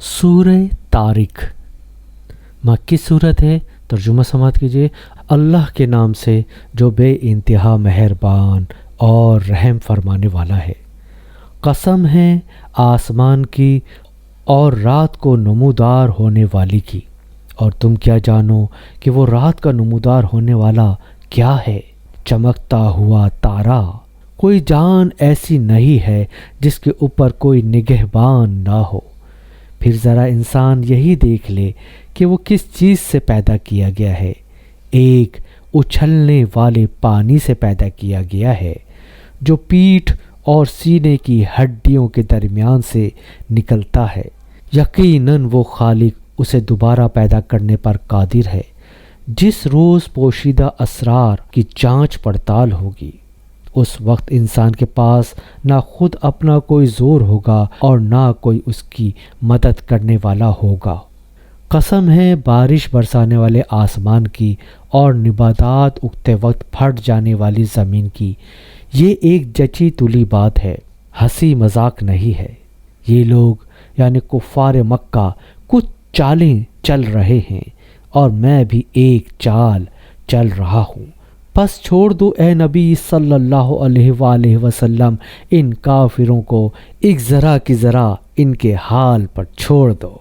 سورہ طارق مکی صورت ہے۔ ترجمہ سماعت کیجیے۔ اللہ کے نام سے جو بے انتہا مہربان اور رحم فرمانے والا ہے۔ قسم ہے آسمان کی اور رات کو نمودار ہونے والی کی، اور تم کیا جانو کہ وہ رات کا نمودار ہونے والا کیا ہے؟ چمکتا ہوا تارا۔ کوئی جان ایسی نہیں ہے جس کے اوپر کوئی نگہبان نہ ہو۔ پھر ذرا انسان یہی دیکھ لے کہ وہ کس چیز سے پیدا کیا گیا ہے۔ ایک اچھلنے والے پانی سے پیدا کیا گیا ہے جو پیٹھ اور سینے کی ہڈیوں کے درمیان سے نکلتا ہے۔ یقیناً وہ خالق اسے دوبارہ پیدا کرنے پر قادر ہے۔ جس روز پوشیدہ اسرار کی جانچ پڑتال ہوگی، اس وقت انسان کے پاس نہ خود اپنا کوئی زور ہوگا اور نہ کوئی اس کی مدد کرنے والا ہوگا۔ قسم ہے بارش برسانے والے آسمان کی اور نباتات اگتے وقت پھٹ جانے والی زمین کی۔ یہ ایک جچی تلی بات ہے، ہنسی مذاق نہیں ہے۔ یہ لوگ یعنی کفار مکہ کچھ چالیں چل رہے ہیں اور میں بھی ایک چال چل رہا ہوں۔ پس چھوڑ دو اے نبی صلی اللہ علیہ وآلہ وسلم ان کافروں کو، ایک ذرا کی ذرا ان کے حال پر چھوڑ دو۔